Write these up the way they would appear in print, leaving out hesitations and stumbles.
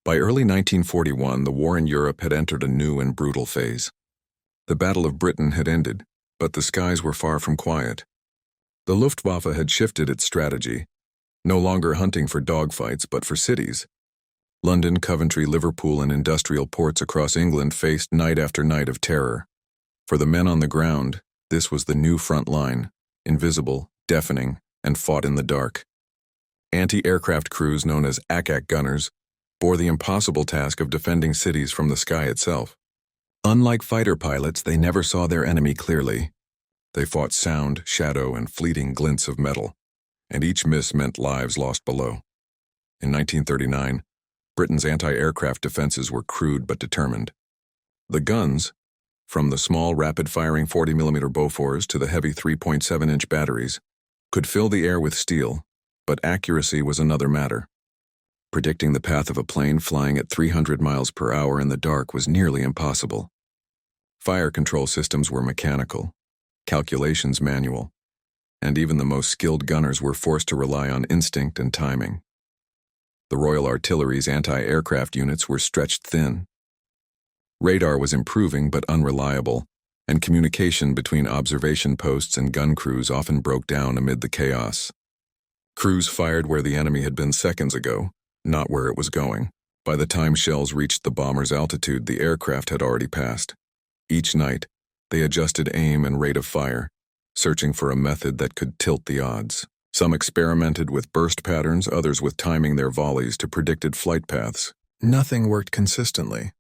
By early 1941, the war in Europe had entered a new and brutal phase. The Battle of Britain had ended, but the skies were far from quiet. The Luftwaffe had shifted its strategy, no longer hunting for dogfights but for cities. London, Coventry, Liverpool, and industrial ports across England faced night after night of terror. For the men on the ground, this was the new front line, invisible, deafening, and fought in the dark. Anti-aircraft crews known as ACAC gunners bore the impossible task of defending cities from the sky itself. Unlike fighter pilots, they never saw their enemy clearly. They fought sound, shadow, and fleeting glints of metal, and each miss meant lives lost below. In 1939, Britain's anti-aircraft defenses were crude but determined. The guns, from the small rapid-firing 40mm Bofors to the heavy 3.7-inch batteries, could fill the air with steel, but accuracy was another matter. Predicting the path of a plane flying at 300 miles per hour in the dark was nearly impossible. Fire control systems were mechanical, calculations manual, and even the most skilled gunners were forced to rely on instinct and timing. The Royal Artillery's anti-aircraft units were stretched thin. Radar was improving but unreliable, and communication between observation posts and gun crews often broke down amid the chaos. Crews fired where the enemy had been seconds ago, not where it was going. By the time shells reached the bomber's altitude, the aircraft had already passed. Each night, they adjusted aim and rate of fire, searching for a method that could tilt the odds. Some experimented with burst patterns, others with timing their volleys to predicted flight paths. Nothing worked consistently.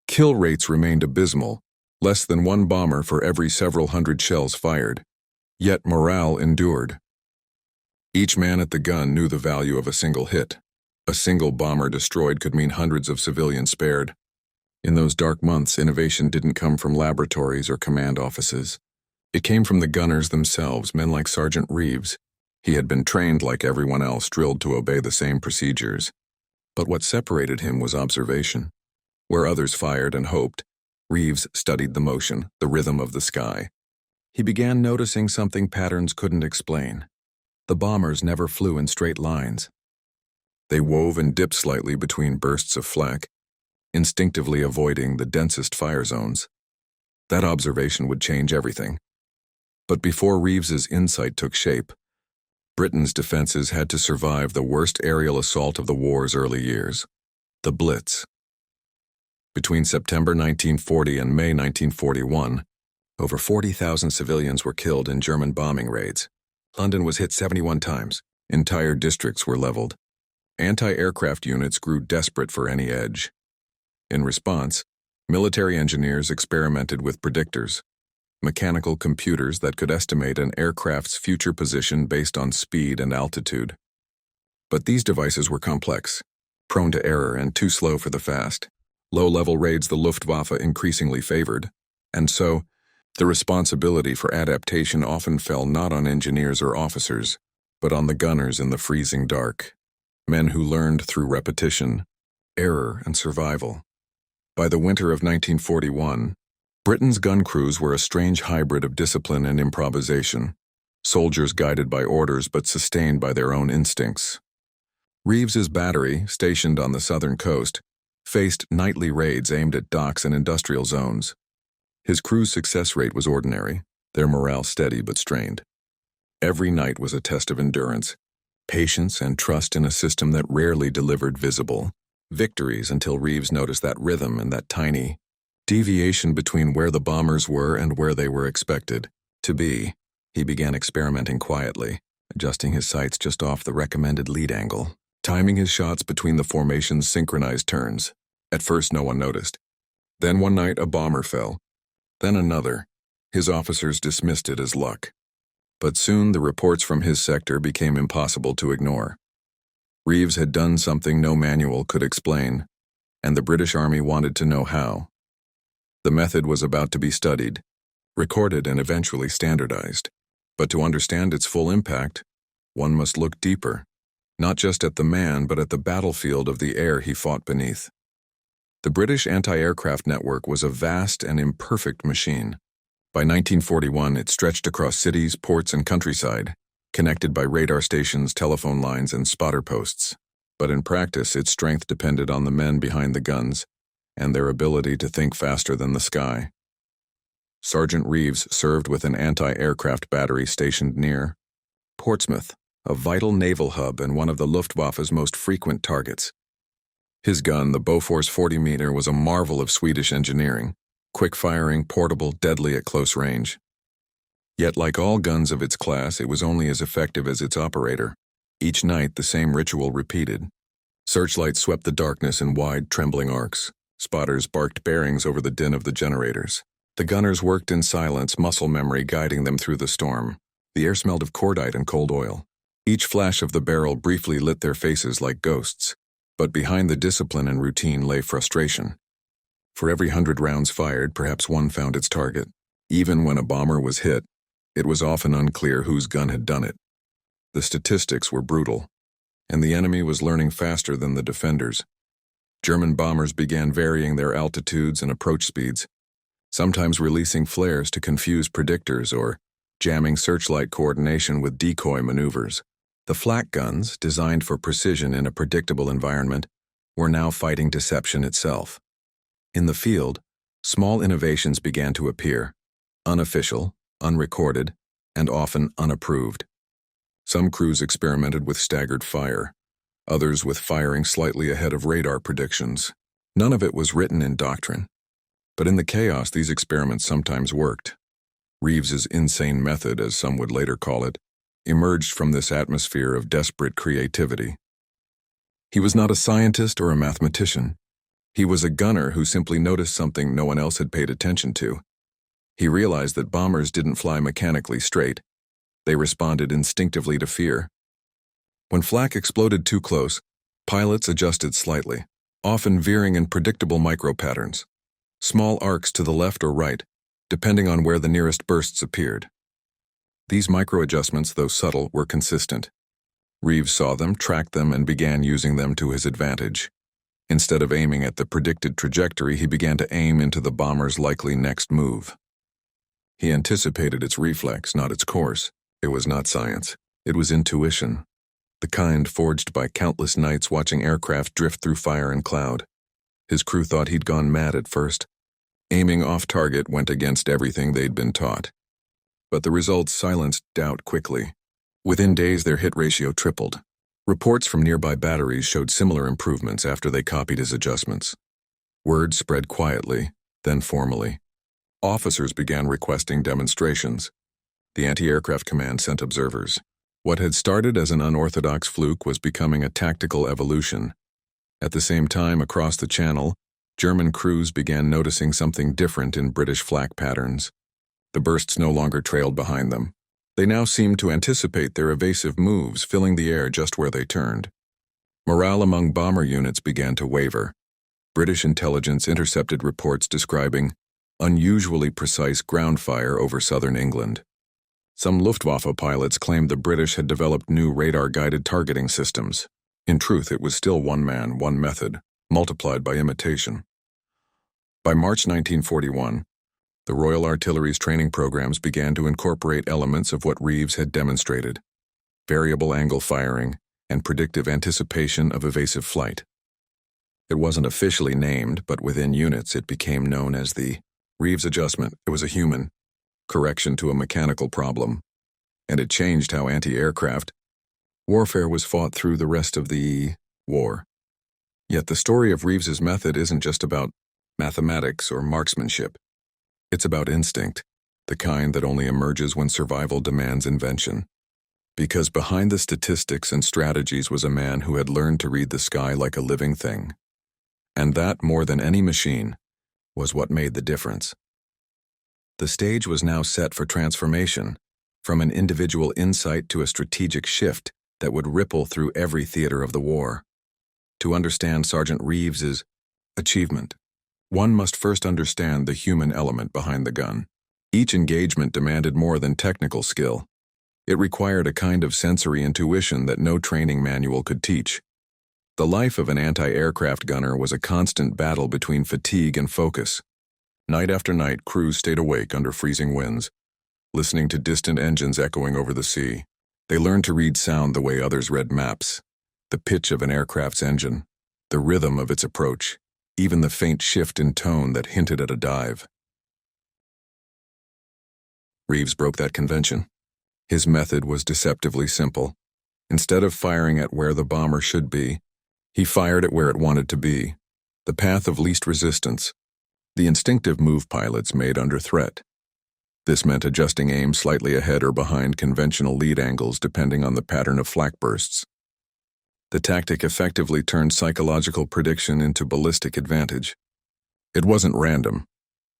Kill rates remained abysmal, less than one bomber for every several hundred shells fired. Yet morale endured. Each man at the gun knew the value of a single hit. A single bomber destroyed could mean hundreds of civilians spared. In those dark months, innovation didn't come from laboratories or command offices. It came from the gunners themselves, men like Sergeant Reeves. He had been trained like everyone else, drilled to obey the same procedures. But what separated him was observation. Where others fired and hoped, Reeves studied the motion, the rhythm of the sky. He began noticing something patterns couldn't explain. The bombers never flew in straight lines. They wove and dipped slightly between bursts of flak, instinctively avoiding the densest fire zones. That observation would change everything. But before Reeves's insight took shape, Britain's defenses had to survive the worst aerial assault of the war's early years, the Blitz. Between September 1940 and May 1941, over 40,000 civilians were killed in German bombing raids. London was hit 71 times. Entire districts were leveled. Anti-aircraft units grew desperate for any edge. In response, military engineers experimented with predictors, mechanical computers that could estimate an aircraft's future position based on speed and altitude. But these devices were complex, prone to error, and too slow for the fast. Low-level raids the Luftwaffe increasingly favored, and so, the responsibility for adaptation often fell not on engineers or officers, but on the gunners in the freezing dark, men who learned through repetition, error, and survival. By the winter of 1941, Britain's gun crews were a strange hybrid of discipline and improvisation, soldiers guided by orders but sustained by their own instincts. Reeves's battery, stationed on the southern coast, faced nightly raids aimed at docks and industrial zones. His crew's success rate was ordinary, their morale steady but strained. Every night was a test of endurance, patience, and trust in a system that rarely delivered visible victories until Reeves noticed that rhythm and that tiny deviation between where the bombers were and where they were expected to be. He began experimenting quietly, adjusting his sights just off the recommended lead angle, timing his shots between the formation's synchronized turns. At first, no one noticed. Then one night, a bomber fell. Then another. His officers dismissed it as luck. But soon the reports from his sector became impossible to ignore. Reeves had done something no manual could explain, and the British Army wanted to know how. The method was about to be studied, recorded, and eventually standardized. But to understand its full impact, one must look deeper, not just at the man but at the battlefield of the air he fought beneath. The British anti-aircraft network was a vast and imperfect machine. By 1941, it stretched across cities, ports, and countryside, connected by radar stations, telephone lines, and spotter posts. But in practice, its strength depended on the men behind the guns and their ability to think faster than the sky. Sergeant Reeves served with an anti-aircraft battery stationed near Portsmouth, a vital naval hub and one of the Luftwaffe's most frequent targets. His gun, the Bofors 40-meter, was a marvel of Swedish engineering, quick-firing, portable, deadly at close range. Yet, like all guns of its class, it was only as effective as its operator. Each night, the same ritual repeated. Searchlights swept the darkness in wide, trembling arcs. Spotters barked bearings over the din of the generators. The gunners worked in silence, muscle memory guiding them through the storm. The air smelled of cordite and cold oil. Each flash of the barrel briefly lit their faces like ghosts, but behind the discipline and routine lay frustration. For every 100 rounds fired, perhaps one found its target. Even when a bomber was hit, it was often unclear whose gun had done it. The statistics were brutal, and the enemy was learning faster than the defenders. German bombers began varying their altitudes and approach speeds, sometimes releasing flares to confuse predictors or jamming searchlight coordination with decoy maneuvers. The flak guns, designed for precision in a predictable environment, were now fighting deception itself. In the field, small innovations began to appear, unofficial, unrecorded, and often unapproved. Some crews experimented with staggered fire, others with firing slightly ahead of radar predictions. None of it was written in doctrine. But in the chaos, these experiments sometimes worked. Reeves's insane method, as some would later call it, emerged from this atmosphere of desperate creativity. He was not a scientist or a mathematician. He was a gunner who simply noticed something no one else had paid attention to. He realized that bombers didn't fly mechanically straight. They responded instinctively to fear. When flak exploded too close, pilots adjusted slightly, often veering in predictable micro-patterns, small arcs to the left or right, depending on where the nearest bursts appeared. These micro-adjustments, though subtle, were consistent. Reeves saw them, tracked them, and began using them to his advantage. Instead of aiming at the predicted trajectory, he began to aim into the bomber's likely next move. He anticipated its reflex, not its course. It was not science. It was intuition, the kind forged by countless nights watching aircraft drift through fire and cloud. His crew thought he'd gone mad at first. Aiming off target went against everything they'd been taught. But the results silenced doubt quickly. Within days, their hit ratio tripled. Reports from nearby batteries showed similar improvements after they copied his adjustments. Word spread quietly, then formally. Officers began requesting demonstrations. The anti-aircraft command sent observers. What had started as an unorthodox fluke was becoming a tactical evolution. At the same time, across the channel, German crews began noticing something different in British flak patterns. The bursts no longer trailed behind them. They now seemed to anticipate their evasive moves, filling the air just where they turned. Morale among bomber units began to waver. British intelligence intercepted reports describing unusually precise ground fire over southern England. Some Luftwaffe pilots claimed the British had developed new radar-guided targeting systems. In truth, it was still one man, one method, multiplied by imitation. By March 1941, the Royal Artillery's training programs began to incorporate elements of what Reeves had demonstrated: variable angle firing and predictive anticipation of evasive flight. It wasn't officially named, but within units it became known as the Reeves adjustment. It was a human correction to a mechanical problem, and it changed how anti-aircraft warfare was fought through the rest of the war. Yet the story of Reeves's method isn't just about mathematics or marksmanship. It's about instinct, the kind that only emerges when survival demands invention. Because behind the statistics and strategies was a man who had learned to read the sky like a living thing. And that, more than any machine, was what made the difference. The stage was now set for transformation, from an individual insight to a strategic shift that would ripple through every theater of the war. To understand Sergeant Reeves's achievement, one must first understand the human element behind the gun. Each engagement demanded more than technical skill. It required a kind of sensory intuition that no training manual could teach. The life of an anti-aircraft gunner was a constant battle between fatigue and focus. Night after night, crews stayed awake under freezing winds, listening to distant engines echoing over the sea. They learned to read sound the way others read maps. The pitch of an aircraft's engine, the rhythm of its approach, even the faint shift in tone that hinted at a dive. Reeves broke that convention. His method was deceptively simple. Instead of firing at where the bomber should be, he fired at where it wanted to be, the path of least resistance, the instinctive move pilots made under threat. This meant adjusting aim slightly ahead or behind conventional lead angles depending on the pattern of flak bursts. The tactic effectively turned psychological prediction into ballistic advantage. It wasn't random.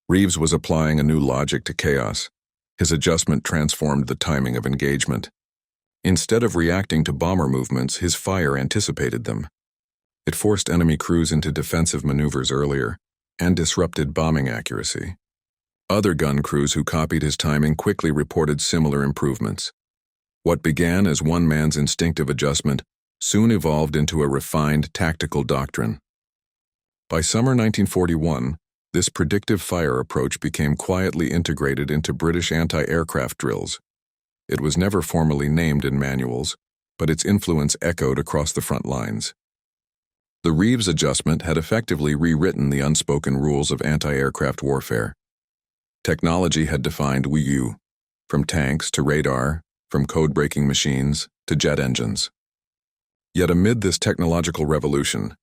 Reeves was applying a new logic to chaos. His adjustment transformed the timing of engagement. Instead of reacting to bomber movements, his fire anticipated them. It forced enemy crews into defensive maneuvers earlier and disrupted bombing accuracy. Other gun crews who copied his timing quickly reported similar improvements. What began as one man's instinctive adjustment soon evolved into a refined tactical doctrine. By summer 1941, this predictive fire approach became quietly integrated into British anti-aircraft drills. It was never formally named in manuals, but its influence echoed across the front lines. The Reeves adjustment had effectively rewritten the unspoken rules of anti-aircraft warfare. Technology had defined WWII, from tanks to radar, from code-breaking machines to jet engines. Yet amid this technological revolution,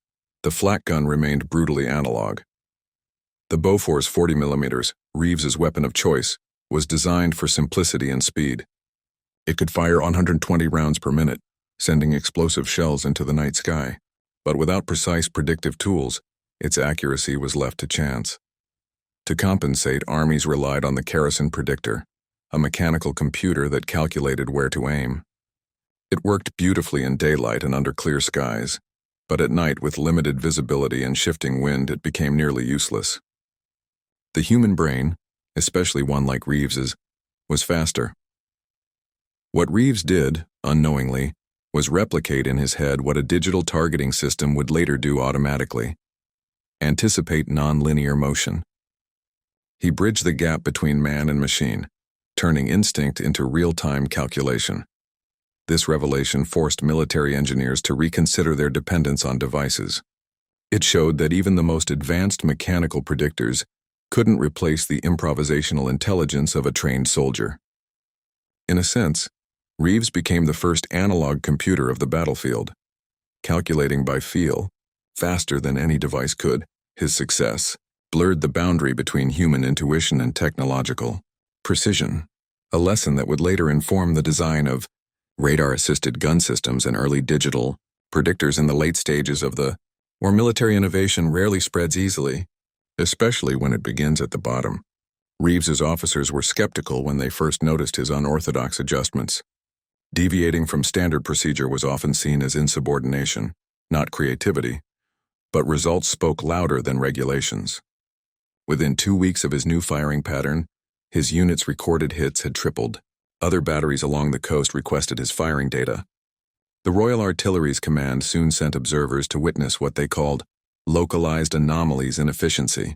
the flak gun remained brutally analog. The Bofors 40mm, Reeves's weapon of choice, was designed for simplicity and speed. It could fire 120 rounds per minute, sending explosive shells into the night sky, but without precise predictive tools, its accuracy was left to chance. To compensate, armies relied on the kerosene predictor, a mechanical computer that calculated where to aim. It worked beautifully in daylight and under clear skies, but at night with limited visibility and shifting wind it became nearly useless. The human brain, especially one like Reeves's, was faster. What Reeves did, unknowingly, was replicate in his head what a digital targeting system would later do automatically: anticipate non-linear motion. He bridged the gap between man and machine, turning instinct into real-time calculation. This revelation forced military engineers to reconsider their dependence on devices. It showed that even the most advanced mechanical predictors couldn't replace the improvisational intelligence of a trained soldier. In a sense, Reeves became the first analog computer of the battlefield. Calculating by feel, faster than any device could, his success blurred the boundary between human intuition and technological precision, a lesson that would later inform the design of radar-assisted gun systems and early digital predictors in the late stages of the war. Military innovation rarely spreads easily, especially when it begins at the bottom. Reeves's officers were skeptical when they first noticed his unorthodox adjustments. Deviating from standard procedure was often seen as insubordination, not creativity, but results spoke louder than regulations. Within 2 weeks of his new firing pattern, his unit's recorded hits had tripled. Other batteries along the coast requested his firing data. The Royal Artillery's command soon sent observers to witness what they called localized anomalies in efficiency.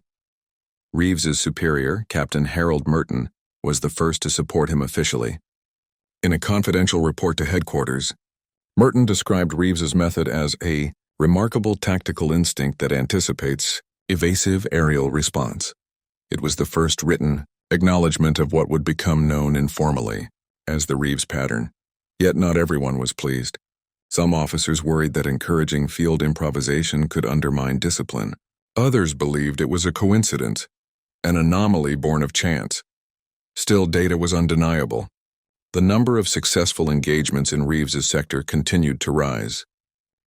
Reeves's superior, Captain Harold Merton, was the first to support him officially. In a confidential report to headquarters, Merton described Reeves's method as a remarkable tactical instinct that anticipates evasive aerial response. It was the first written acknowledgement of what would become known informally as the Reeves pattern. Yet not everyone was pleased. Some officers worried that encouraging field improvisation could undermine discipline. Others believed it was a coincidence, an anomaly born of chance. Still, data was undeniable. The number of successful engagements in Reeves's sector continued to rise.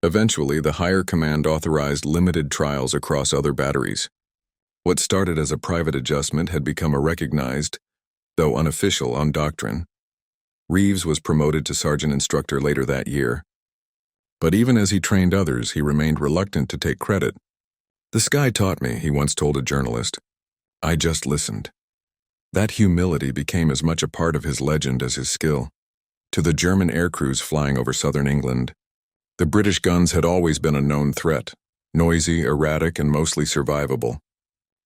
Eventually, the higher command authorized limited trials across other batteries. What started as a private adjustment had become a recognized, though unofficial, doctrine. Reeves was promoted to sergeant instructor later that year. But even as he trained others, he remained reluctant to take credit. "The sky taught me," he once told a journalist. "I just listened." That humility became as much a part of his legend as his skill. To the German air crews flying over southern England, the British guns had always been a known threat, noisy, erratic, and mostly survivable.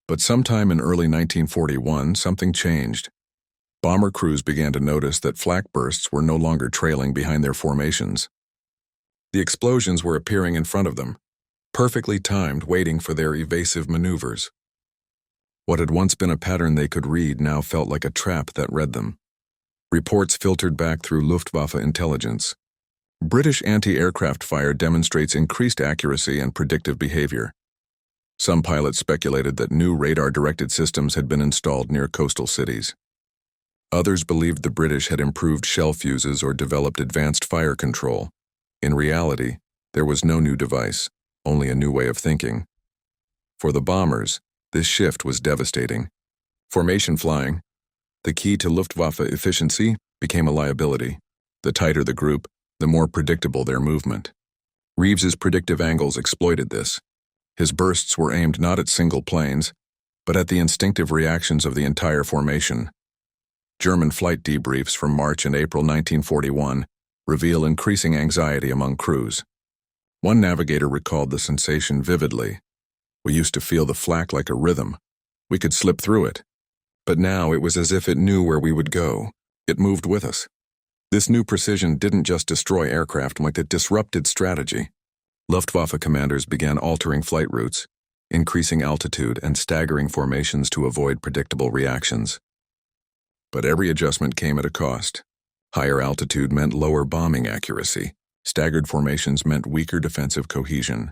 But sometime in early 1941, something changed. Bomber crews began to notice that flak bursts were no longer trailing behind their formations. The explosions were appearing in front of them, perfectly timed, waiting for their evasive maneuvers. What had once been a pattern they could read now felt like a trap that read them. Reports filtered back through Luftwaffe intelligence. British anti-aircraft fire demonstrates increased accuracy and predictive behavior. Some pilots speculated that new radar-directed systems had been installed near coastal cities. Others believed the British had improved shell fuses or developed advanced fire control. In reality, there was no new device, only a new way of thinking. For the bombers, this shift was devastating. Formation flying, the key to Luftwaffe efficiency, became a liability. The tighter the group, the more predictable their movement. Reeves's predictive angles exploited this. His bursts were aimed not at single planes, but at the instinctive reactions of the entire formation. German flight debriefs from March and April 1941 reveal increasing anxiety among crews. One navigator recalled the sensation vividly. "We used to feel the flak like a rhythm. We could slip through it. But now it was as if it knew where we would go. It moved with us." This new precision didn't just destroy aircraft, it disrupted strategy. Luftwaffe commanders began altering flight routes, increasing altitude and staggering formations to avoid predictable reactions. But every adjustment came at a cost. Higher altitude meant lower bombing accuracy. Staggered formations meant weaker defensive cohesion.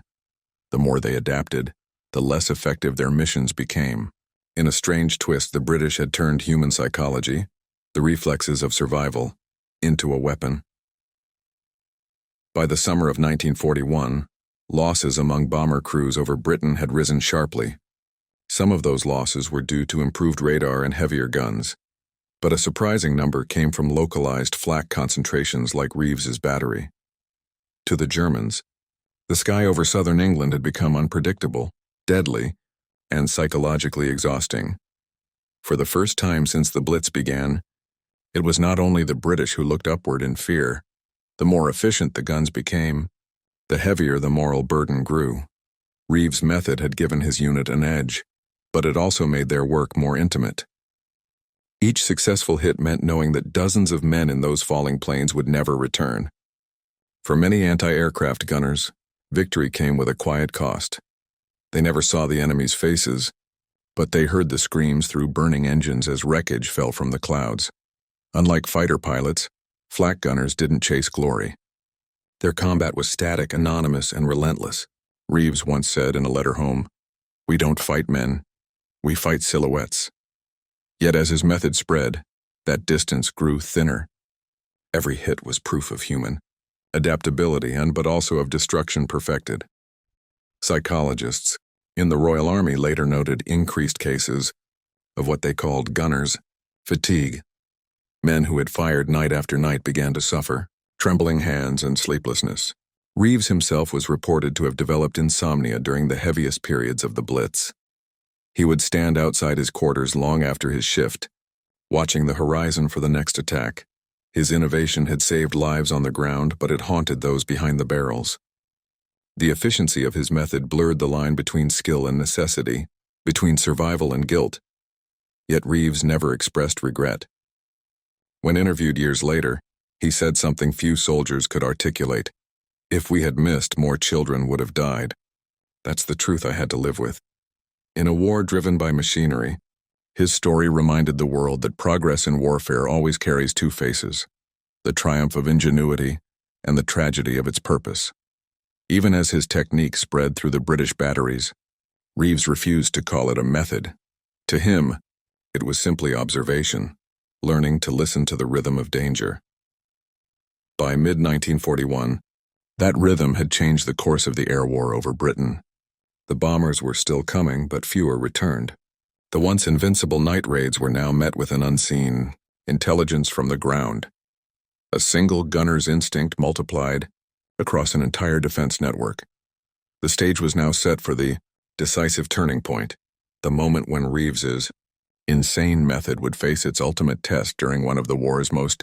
The more they adapted, the less effective their missions became. In a strange twist, the British had turned human psychology, the reflexes of survival, into a weapon. By the summer of 1941, losses among bomber crews over Britain had risen sharply. Some of those losses were due to improved radar and heavier guns, but a surprising number came from localized flak concentrations like Reeves's battery. To the Germans, the sky over southern England had become unpredictable, deadly, and psychologically exhausting. For the first time since the Blitz began, it was not only the British who looked upward in fear. The more efficient the guns became, the heavier the moral burden grew. Reeves's method had given his unit an edge, but it also made their work more intimate. Each successful hit meant knowing that dozens of men in those falling planes would never return. For many anti-aircraft gunners, victory came with a quiet cost. They never saw the enemy's faces, but they heard the screams through burning engines as wreckage fell from the clouds. Unlike fighter pilots, flak gunners didn't chase glory. Their combat was static, anonymous, and relentless. Reeves once said in a letter home, "We don't fight men, we fight silhouettes." Yet as his method spread, that distance grew thinner. Every hit was proof of human adaptability but also of destruction perfected. Psychologists in the Royal Army later noted increased cases of what they called gunners' fatigue. Men who had fired night after night began to suffer, trembling hands and sleeplessness. Reeves himself was reported to have developed insomnia during the heaviest periods of the Blitz. He would stand outside his quarters long after his shift, watching the horizon for the next attack. His innovation had saved lives on the ground, but it haunted those behind the barrels. The efficiency of his method blurred the line between skill and necessity, between survival and guilt. Yet Reeves never expressed regret. When interviewed years later, he said something few soldiers could articulate. "If we had missed, more children would have died. That's the truth I had to live with." In a war driven by machinery, his story reminded the world that progress in warfare always carries two faces, the triumph of ingenuity and the tragedy of its purpose. Even as his technique spread through the British batteries, Reeves refused to call it a method. To him, it was simply observation, learning to listen to the rhythm of danger. By mid-1941, that rhythm had changed the course of the air war over Britain. The bombers were still coming, but fewer returned. The once invincible night raids were now met with an unseen intelligence from the ground. A single gunner's instinct multiplied across an entire defense network. The stage was now set for the decisive turning point, the moment when Reeves's insane method would face its ultimate test during one of the war's most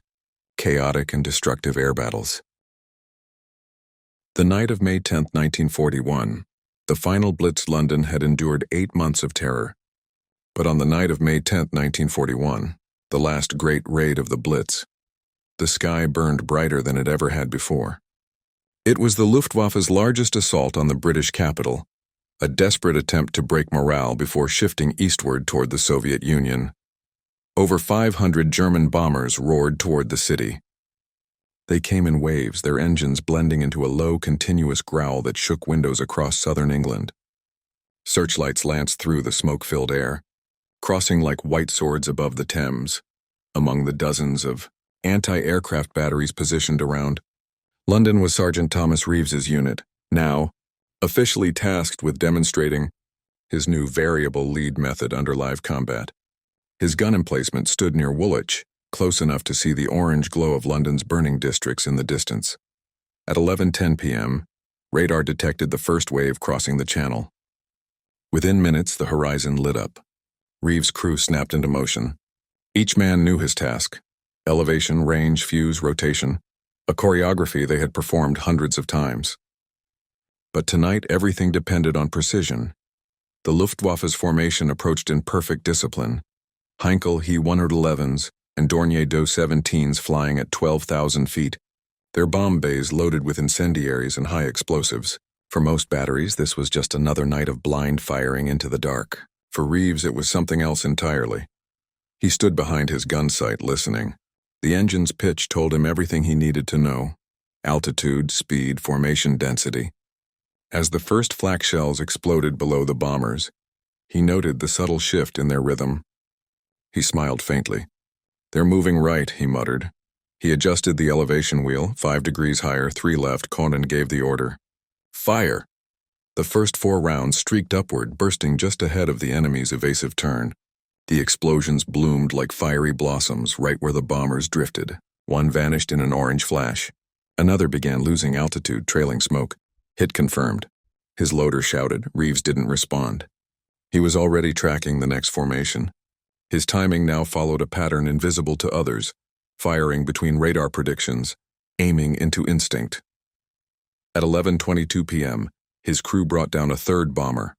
chaotic and destructive air battles. The night of May 10, 1941, the final Blitz London had endured 8 months of terror. But on the night of May 10, 1941, the last great raid of the Blitz, the sky burned brighter than it ever had before. It was the Luftwaffe's largest assault on the British capital, a desperate attempt to break morale before shifting eastward toward the Soviet Union. Over 500 German bombers roared toward the city. They came in waves, their engines blending into a low, continuous growl that shook windows across southern England. Searchlights lanced through the smoke-filled air, crossing like white swords above the Thames, among the dozens of anti-aircraft batteries positioned around. London was Sergeant Thomas Reeves's unit, now officially tasked with demonstrating his new variable lead method under live combat. His gun emplacement stood near Woolwich, close enough to see the orange glow of London's burning districts in the distance. At 11:10 p.m., radar detected the first wave crossing the channel. Within minutes, the horizon lit up. Reeves' crew snapped into motion. Each man knew his task: elevation, range, fuse, rotation, a choreography they had performed hundreds of times. But tonight, everything depended on precision. The Luftwaffe's formation approached in perfect discipline. Heinkel He-111s and Dornier Do-17s flying at 12,000 feet, their bomb bays loaded with incendiaries and high explosives. For most batteries, this was just another night of blind firing into the dark. For Reeves, it was something else entirely. He stood behind his gun sight, listening. The engine's pitch told him everything he needed to know: altitude, speed, formation density. As the first flak shells exploded below the bombers, he noted the subtle shift in their rhythm. He smiled faintly. "They're moving right," he muttered. He adjusted the elevation wheel, 5 degrees higher, 3 left. Conan gave the order. "Fire!" The first 4 rounds streaked upward, bursting just ahead of the enemy's evasive turn. The explosions bloomed like fiery blossoms right where the bombers drifted. One vanished in an orange flash. Another began losing altitude, trailing smoke. Hit confirmed. His loader shouted. Reeves didn't respond. He was already tracking the next formation. His timing now followed a pattern invisible to others, firing between radar predictions, aiming into instinct. At 11:22 p.m., his crew brought down a third bomber.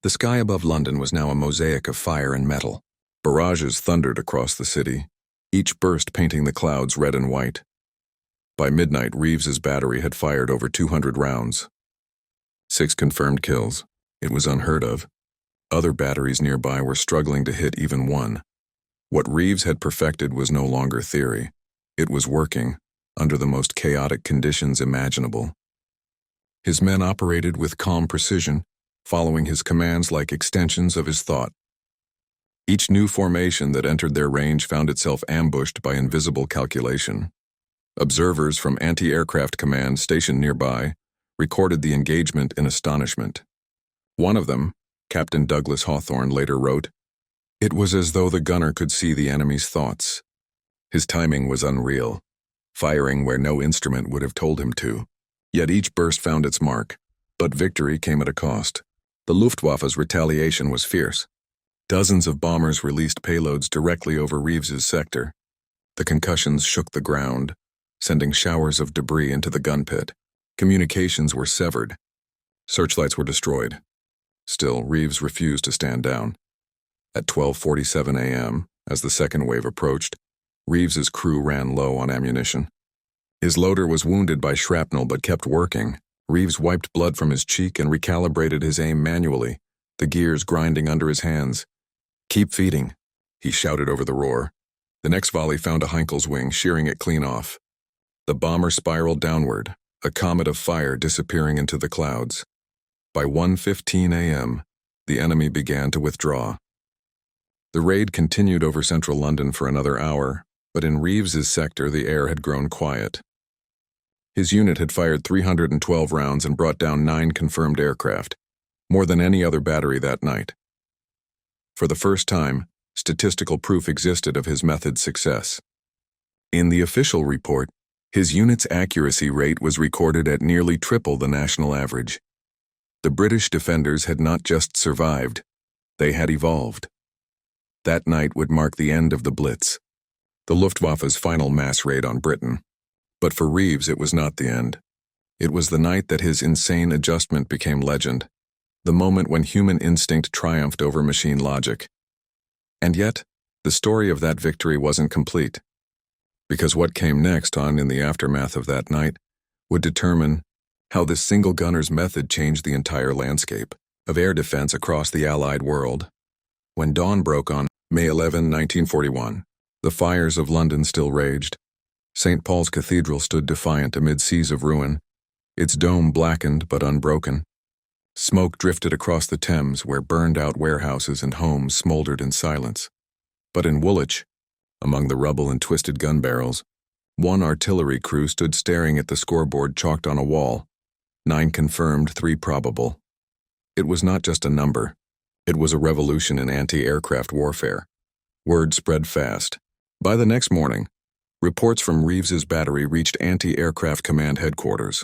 The sky above London was now a mosaic of fire and metal. Barrages thundered across the city, each burst painting the clouds red and white. By midnight, Reeves's battery had fired over 200 rounds. 6 confirmed kills. It was unheard of. Other batteries nearby were struggling to hit even one. What Reeves had perfected was no longer theory. It was working, under the most chaotic conditions imaginable. His men operated with calm precision, following his commands like extensions of his thought. Each new formation that entered their range found itself ambushed by invisible calculation. Observers from anti-aircraft command stationed nearby recorded the engagement in astonishment. One of them, Captain Douglas Hawthorne, later wrote, "It was as though the gunner could see the enemy's thoughts." His timing was unreal, firing where no instrument would have told him to. Yet each burst found its mark, but victory came at a cost. The Luftwaffe's retaliation was fierce. Dozens of bombers released payloads directly over Reeves's sector. The concussions shook the ground, sending showers of debris into the gun pit. Communications were severed. Searchlights were destroyed. Still, Reeves refused to stand down. At 12:47 a.m., as the second wave approached, Reeves's crew ran low on ammunition. His loader was wounded by shrapnel but kept working. Reeves wiped blood from his cheek and recalibrated his aim manually, the gears grinding under his hands. "Keep feeding," he shouted over the roar. The next volley found a Heinkel's wing, shearing it clean off. The bomber spiraled downward, a comet of fire disappearing into the clouds. By 1:15 a.m., the enemy began to withdraw. The raid continued over central London for another hour, but in Reeves's sector the air had grown quiet. His unit had fired 312 rounds and brought down 9 confirmed aircraft, more than any other battery that night. For the first time, statistical proof existed of his method's success. In the official report, his unit's accuracy rate was recorded at nearly triple the national average. The British defenders had not just survived, they had evolved. That night would mark the end of the Blitz, the Luftwaffe's final mass raid on Britain. But for Reeves, it was not the end. It was the night that his insane adjustment became legend, the moment when human instinct triumphed over machine logic. And yet, the story of that victory wasn't complete, because what came next on in the aftermath of that night would determine How this single gunner's method changed the entire landscape of air defense across the Allied world. When dawn broke on May 11, 1941, the fires of London still raged. St. Paul's Cathedral stood defiant amid seas of ruin, its dome blackened but unbroken. Smoke drifted across the Thames where burned-out warehouses and homes smoldered in silence. But in Woolwich, among the rubble and twisted gun barrels, one artillery crew stood staring at the scoreboard chalked on a wall. 9 confirmed, 3 probable. It was not just a number. It was a revolution in anti-aircraft warfare. Word spread fast. By the next morning, reports from Reeves's battery reached anti-aircraft command headquarters.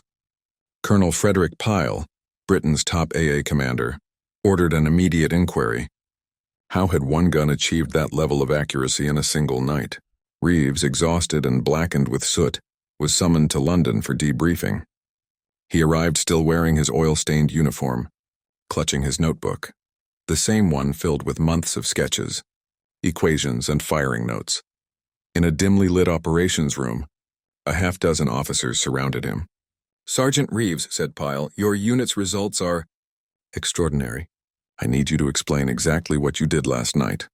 Colonel Frederick Pyle, Britain's top AA commander, ordered an immediate inquiry. How had one gun achieved that level of accuracy in a single night? Reeves, exhausted and blackened with soot, was summoned to London for debriefing. He arrived still wearing his oil-stained uniform, clutching his notebook, the same one filled with months of sketches, equations, and firing notes. In a dimly lit operations room, a half-dozen officers surrounded him. "Sergeant Reeves," said Pyle, "your unit's results are extraordinary. I need you to explain exactly what you did last night."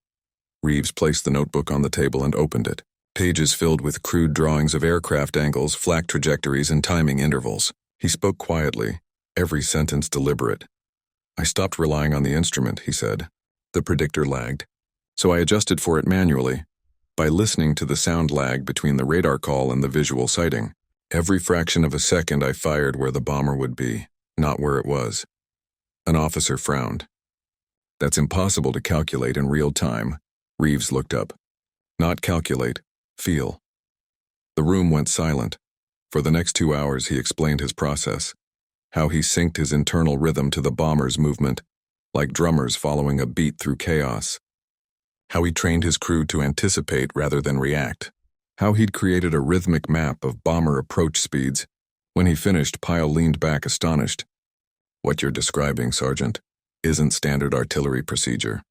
Reeves placed the notebook on the table and opened it, pages filled with crude drawings of aircraft angles, flak trajectories, and timing intervals. He spoke quietly, every sentence deliberate. "I stopped relying on the instrument," he said. "The predictor lagged, so I adjusted for it manually, by listening to the sound lag between the radar call and the visual sighting. Every fraction of a second I fired where the bomber would be, not where it was." An officer frowned. "That's impossible to calculate in real time." Reeves looked up. "Not calculate, feel." The room went silent. For the next 2 hours he explained his process, how he synced his internal rhythm to the bomber's movement, like drummers following a beat through chaos. How he trained his crew to anticipate rather than react. How he'd created a rhythmic map of bomber approach speeds. When he finished, Pyle leaned back astonished. "What you're describing, Sergeant, isn't standard artillery procedure.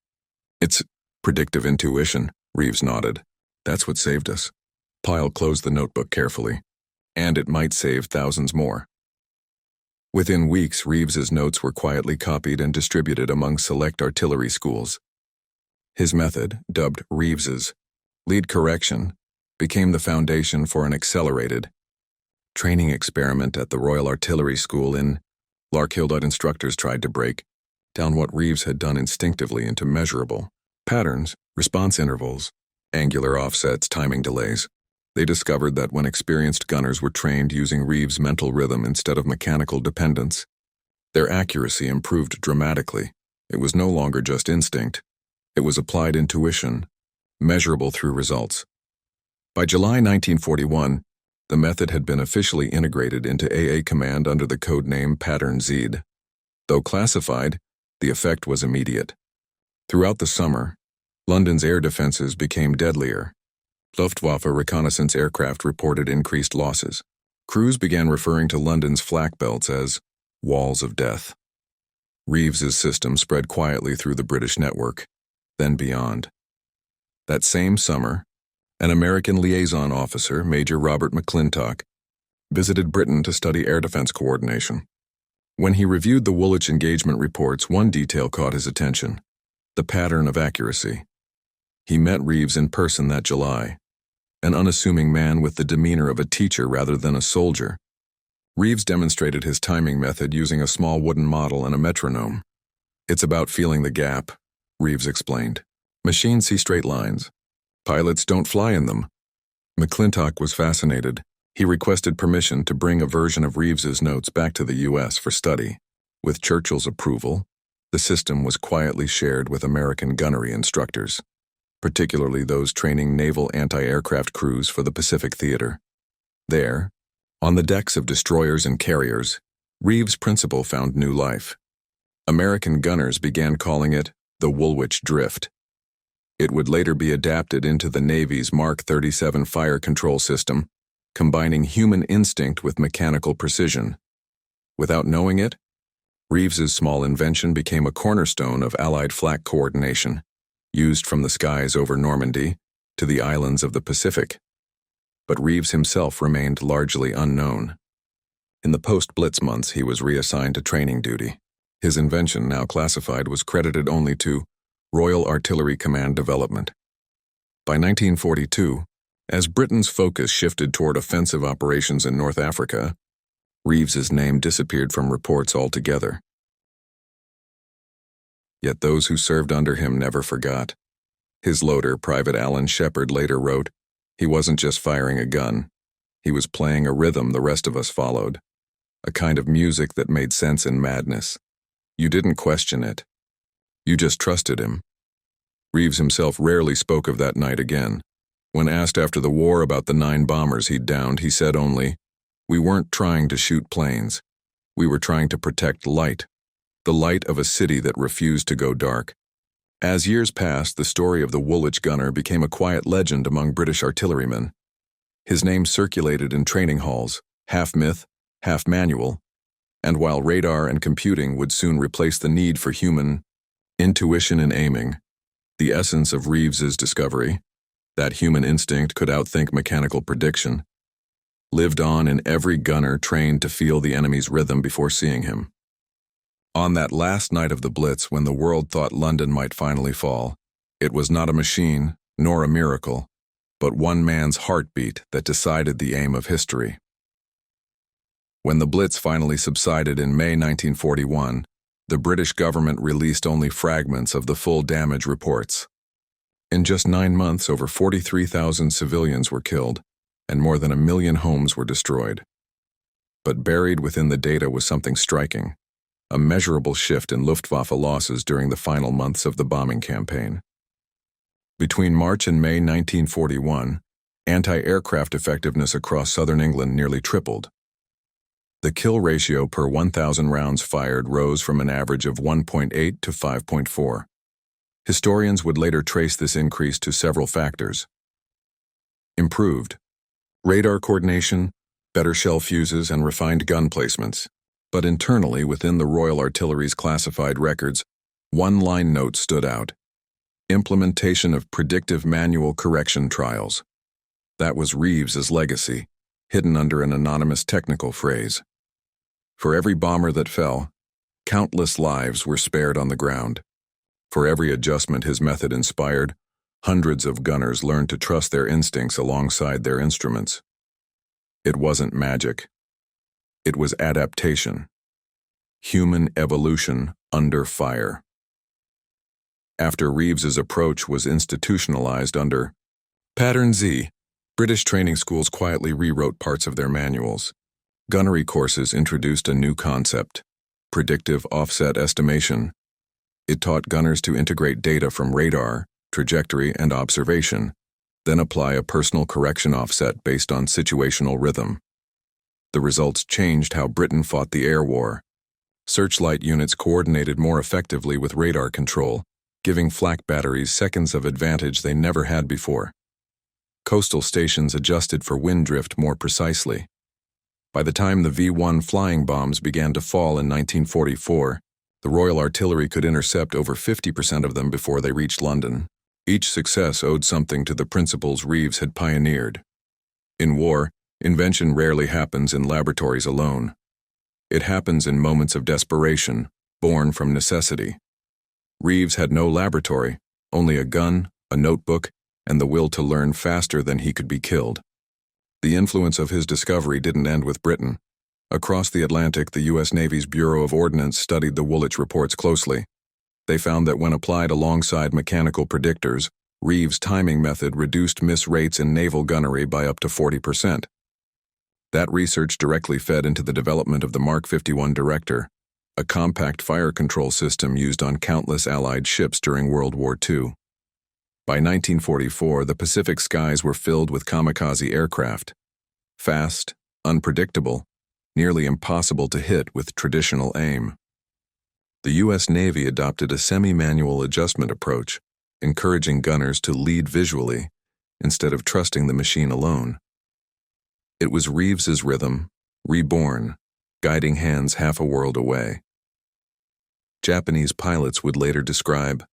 It's predictive intuition," Reeves nodded. "That's what saved us." Pyle closed the notebook carefully. "And it might save thousands more." Within weeks, Reeves's notes were quietly copied and distributed among select artillery schools. His method, dubbed Reeves's lead correction, became the foundation for an accelerated training experiment at the Royal Artillery School in Larkhill. Instructors tried to break down what Reeves had done instinctively into measurable patterns, response intervals, angular offsets, timing delays. They discovered that when experienced gunners were trained using Reeves' mental rhythm instead of mechanical dependence, their accuracy improved dramatically. It was no longer just instinct. It was applied intuition, measurable through results. By July 1941, the method had been officially integrated into AA Command under the code name Pattern Z. Though classified, the effect was immediate. Throughout the summer, London's air defenses became deadlier. Luftwaffe reconnaissance aircraft reported increased losses. Crews began referring to London's flak belts as walls of death. Reeves's system spread quietly through the British network, then beyond. That same summer, an American liaison officer, Major Robert McClintock, visited Britain to study air defense coordination. When he reviewed the Woolwich engagement reports, one detail caught his attention: the pattern of accuracy. He met Reeves in person that July, an unassuming man with the demeanor of a teacher rather than a soldier. Reeves demonstrated his timing method using a small wooden model and a metronome. "It's about feeling the gap," Reeves explained. "Machines see straight lines. Pilots don't fly in them." McClintock was fascinated. He requested permission to bring a version of Reeves's notes back to the U.S. for study. With Churchill's approval, the system was quietly shared with American gunnery instructors, particularly those training naval anti-aircraft crews for the Pacific Theater. There, on the decks of destroyers and carriers, Reeves' principle found new life. American gunners began calling it the Woolwich Drift. It would later be adapted into the Navy's Mark 37 fire control system, combining human instinct with mechanical precision. Without knowing it, Reeves's small invention became a cornerstone of Allied flak coordination, used from the skies over Normandy to the islands of the Pacific. But Reeves himself remained largely unknown. In the post-Blitz months, he was reassigned to training duty. His invention, now classified, was credited only to Royal Artillery Command Development. By 1942, as Britain's focus shifted toward offensive operations in North Africa, Reeves's name disappeared from reports altogether. Yet those who served under him never forgot. His loader, Private Alan Shepard, later wrote, "He wasn't just firing a gun. He was playing a rhythm the rest of us followed, a kind of music that made sense in madness. You didn't question it. You just trusted him." Reeves himself rarely spoke of that night again. When asked after the war about the 9 bombers he'd downed, he said only, "We weren't trying to shoot planes. We were trying to protect light, the light of a city that refused to go dark." As years passed, the story of the Woolwich gunner became a quiet legend among British artillerymen. His name circulated in training halls, half myth, half manual, and while radar and computing would soon replace the need for human intuition in aiming, the essence of Reeves's discovery, that human instinct could outthink mechanical prediction, lived on in every gunner trained to feel the enemy's rhythm before seeing him. On that last night of the Blitz, when the world thought London might finally fall, it was not a machine, nor a miracle, but one man's heartbeat that decided the aim of history. When the Blitz finally subsided in May 1941, the British government released only fragments of the full damage reports. In just 9 months, over 43,000 civilians were killed, and more than 1 million homes were destroyed. But buried within the data was something striking, a measurable shift in Luftwaffe losses during the final months of the bombing campaign. Between March and May 1941, anti-aircraft effectiveness across southern England nearly tripled. The kill ratio per 1,000 rounds fired rose from an average of 1.8 to 5.4. Historians would later trace this increase to several factors. Improved radar coordination, better shell fuses, and refined gun placements. But internally, within the Royal Artillery's classified records, one line note stood out: implementation of predictive manual correction trials. That was Reeves's legacy, hidden under an anonymous technical phrase. For every bomber that fell, countless lives were spared on the ground. For every adjustment his method inspired, hundreds of gunners learned to trust their instincts alongside their instruments. It wasn't magic. It was adaptation. Human evolution under fire. After Reeves's approach was institutionalized under Pattern Z, British training schools quietly rewrote parts of their manuals. Gunnery courses introduced a new concept: predictive offset estimation. It taught gunners to integrate data from radar, trajectory, and observation, then apply a personal correction offset based on situational rhythm. The results changed how Britain fought the air war. Searchlight units coordinated more effectively with radar control, giving flak batteries seconds of advantage they never had before. Coastal stations adjusted for wind drift more precisely. By the time the V-1 flying bombs began to fall in 1944, the Royal Artillery could intercept over 50% of them before they reached London. Each success owed something to the principles Reeves had pioneered. In war, invention rarely happens in laboratories alone. It happens in moments of desperation, born from necessity. Reeves had no laboratory, only a gun, a notebook, and the will to learn faster than he could be killed. The influence of his discovery didn't end with Britain. Across the Atlantic, the U.S. Navy's Bureau of Ordnance studied the Woolwich reports closely. They found that when applied alongside mechanical predictors, Reeves' timing method reduced miss rates in naval gunnery by up to 40%. That research directly fed into the development of the Mark 51 Director, a compact fire control system used on countless Allied ships during World War II. By 1944, the Pacific skies were filled with kamikaze aircraft. Fast, unpredictable, nearly impossible to hit with traditional aim. The U.S. Navy adopted a semi-manual adjustment approach, encouraging gunners to lead visually instead of trusting the machine alone. It was Reeves's rhythm, reborn, guiding hands half a world away. Japanese pilots would later describe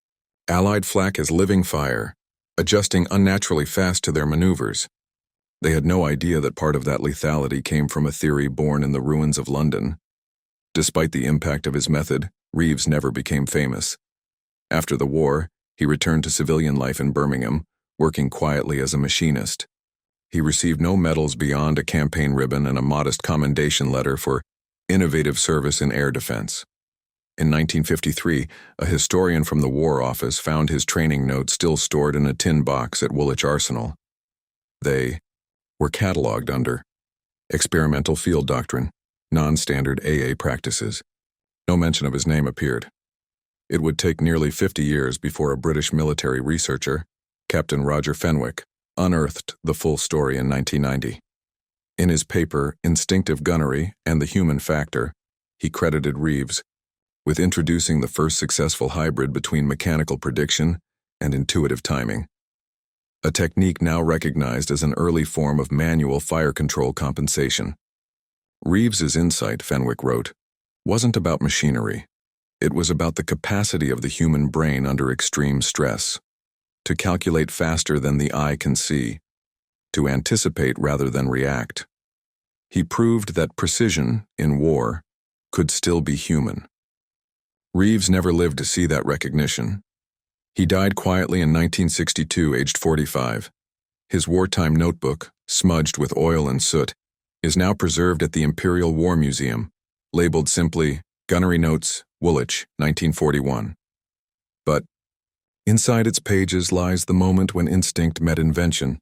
Allied flak as living fire, adjusting unnaturally fast to their maneuvers. They had no idea that part of that lethality came from a theory born in the ruins of London. Despite the impact of his method, Reeves never became famous. After the war, he returned to civilian life in Birmingham, working quietly as a machinist. He received no medals beyond a campaign ribbon and a modest commendation letter for innovative service in air defense. In 1953, a historian from the War Office found his training notes still stored in a tin box at Woolwich Arsenal. They were catalogued under experimental field doctrine, non-standard AA practices. No mention of his name appeared. It would take nearly 50 years before a British military researcher, Captain Roger Fenwick, unearthed the full story in 1990. In his paper, Instinctive Gunnery and the Human Factor, he credited Reeves with introducing the first successful hybrid between mechanical prediction and intuitive timing, a technique now recognized as an early form of manual fire control compensation. Reeves's insight, Fenwick wrote, wasn't about machinery. It was about the capacity of the human brain under extreme stress, to calculate faster than the eye can see, to anticipate rather than react. He proved that precision, in war, could still be human. Reeves never lived to see that recognition. He died quietly in 1962, aged 45. His wartime notebook, smudged with oil and soot, is now preserved at the Imperial War Museum, labeled simply Gunnery Notes, Woolwich, 1941. But inside its pages lies the moment when instinct met invention,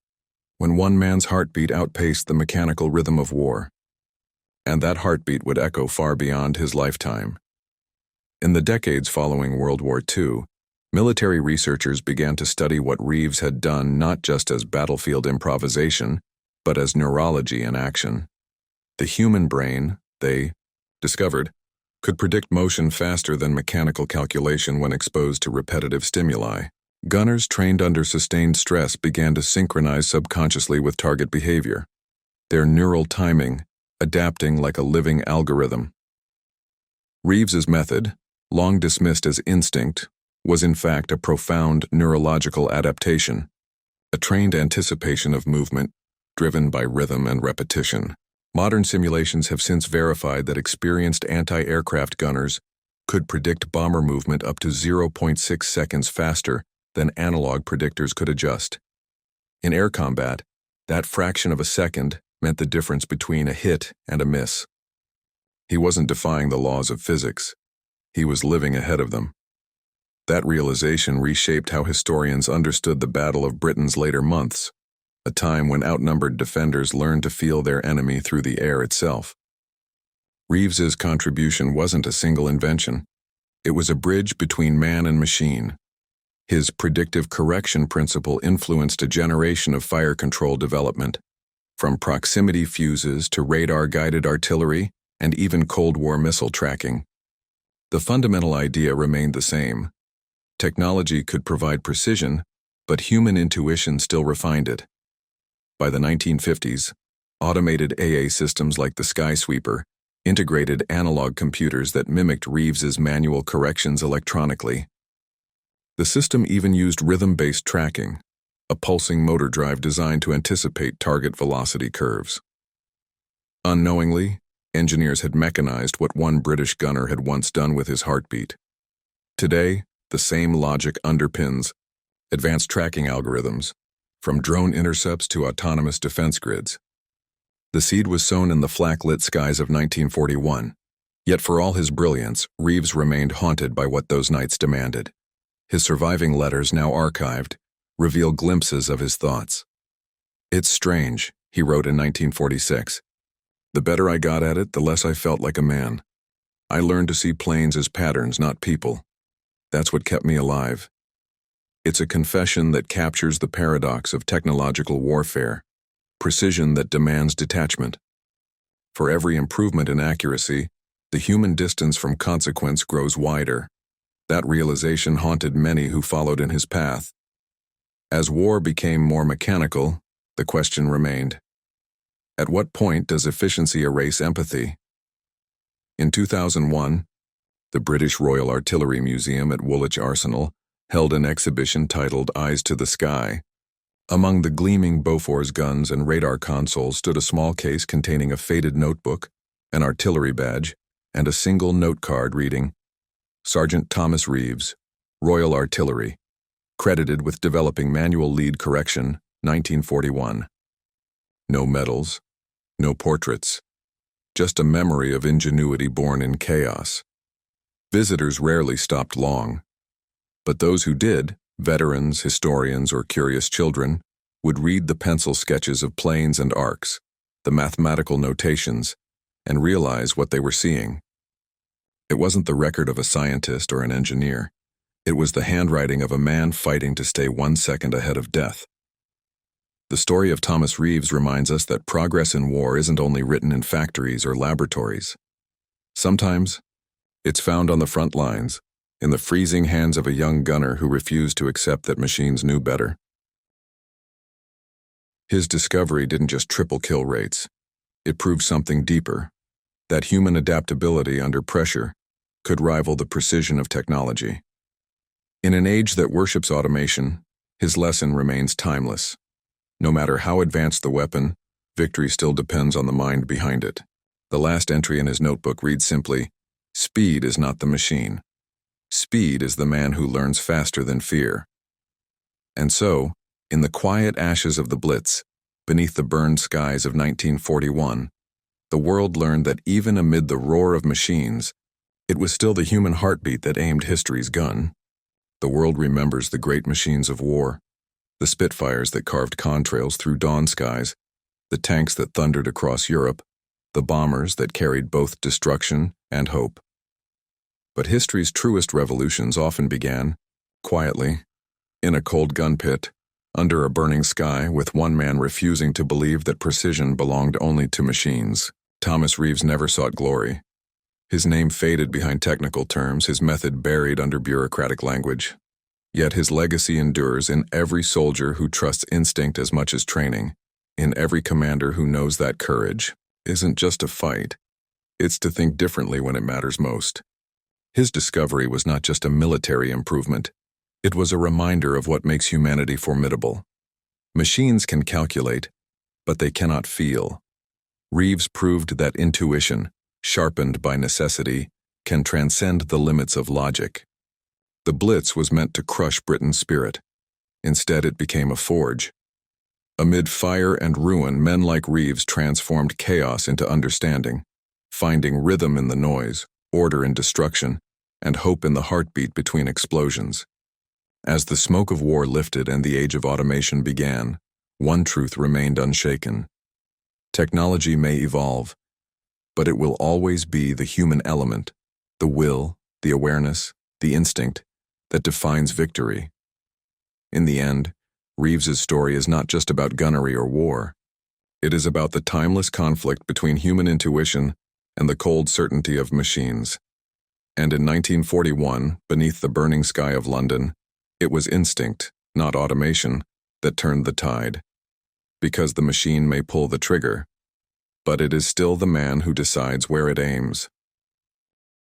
when one man's heartbeat outpaced the mechanical rhythm of war. And that heartbeat would echo far beyond his lifetime. In the decades following World War II, military researchers began to study what Reeves had done not just as battlefield improvisation, but as neurology in action. The human brain, they discovered, could predict motion faster than mechanical calculation when exposed to repetitive stimuli. Gunners trained under sustained stress began to synchronize subconsciously with target behavior, their neural timing adapting like a living algorithm. Reeves's method, long dismissed as instinct, was in fact a profound neurological adaptation, a trained anticipation of movement driven by rhythm and repetition. Modern simulations have since verified that experienced anti-aircraft gunners could predict bomber movement up to 0.6 seconds faster than analog predictors could adjust. In air combat, that fraction of a second meant the difference between a hit and a miss. He wasn't defying the laws of physics. He was living ahead of them. That realization reshaped how historians understood the Battle of Britain's later months, a time when outnumbered defenders learned to feel their enemy through the air itself. Reeves's contribution wasn't a single invention. It was a bridge between man and machine. His predictive correction principle influenced a generation of fire control development, from proximity fuses to radar-guided artillery and even Cold War missile tracking. The fundamental idea remained the same. Technology could provide precision, but human intuition still refined it. By the 1950s, automated AA systems like the Skysweeper integrated analog computers that mimicked Reeves's manual corrections electronically. The system even used rhythm-based tracking, a pulsing motor drive designed to anticipate target velocity curves. Unknowingly, engineers had mechanized what one British gunner had once done with his heartbeat. Today, the same logic underpins advanced tracking algorithms, from drone intercepts to autonomous defense grids. The seed was sown in the flak-lit skies of 1941, yet for all his brilliance, Reeves remained haunted by what those nights demanded. His surviving letters, now archived, reveal glimpses of his thoughts. "It's strange," he wrote in 1946. "The better I got at it, the less I felt like a man. I learned to see planes as patterns, not people. That's what kept me alive." It's a confession that captures the paradox of technological warfare, precision that demands detachment. For every improvement in accuracy, the human distance from consequence grows wider. That realization haunted many who followed in his path. As war became more mechanical, the question remained: at what point does efficiency erase empathy? In 2001, the British Royal Artillery Museum at Woolwich Arsenal held an exhibition titled Eyes to the Sky, Among the gleaming Bofors guns and radar consoles stood a small case containing a faded notebook, an artillery badge, and a single note card reading, Sergeant Thomas Reeves, Royal Artillery, credited with developing manual lead correction, 1941. No medals, no portraits, just a memory of ingenuity born in chaos. Visitors rarely stopped long, but those who did, veterans, historians, or curious children, would read the pencil sketches of planes and arcs, the mathematical notations, and realize what they were seeing. It wasn't the record of a scientist or an engineer. It was the handwriting of a man fighting to stay 1 second ahead of death. The story of Thomas Reeves reminds us that progress in war isn't only written in factories or laboratories. Sometimes, it's found on the front lines, in the freezing hands of a young gunner who refused to accept that machines knew better. His discovery didn't just triple kill rates. It proved something deeper, that human adaptability under pressure could rival the precision of technology. In an age that worships automation, his lesson remains timeless. No matter how advanced the weapon, victory still depends on the mind behind it. The last entry in his notebook reads simply, "Speed is not the machine. Speed is the man who learns faster than fear." And so, in the quiet ashes of the Blitz, beneath the burned skies of 1941, the world learned that even amid the roar of machines, it was still the human heartbeat that aimed history's gun. The world remembers the great machines of war, the Spitfires that carved contrails through dawn skies, the tanks that thundered across Europe, the bombers that carried both destruction and hope. But history's truest revolutions often began, quietly, in a cold gun pit, under a burning sky, with one man refusing to believe that precision belonged only to machines. Thomas Reeves never sought glory. His name faded behind technical terms, his method buried under bureaucratic language. Yet his legacy endures in every soldier who trusts instinct as much as training, in every commander who knows that courage isn't just to fight, it's to think differently when it matters most. His discovery was not just a military improvement, it was a reminder of what makes humanity formidable. Machines can calculate, but they cannot feel. Reeves proved that intuition, sharpened by necessity, can transcend the limits of logic. The Blitz was meant to crush Britain's spirit. Instead, it became a forge. Amid fire and ruin, men like Reeves transformed chaos into understanding, finding rhythm in the noise, order in destruction, and hope in the heartbeat between explosions. As the smoke of war lifted and the age of automation began, one truth remained unshaken. Technology may evolve, but it will always be the human element, the will, the awareness, the instinct, that defines victory. In the end, Reeves's story is not just about gunnery or war. It is about the timeless conflict between human intuition and the cold certainty of machines. And in 1941, beneath the burning sky of London, it was instinct, not automation, that turned the tide. Because the machine may pull the trigger, but it is still the man who decides where it aims.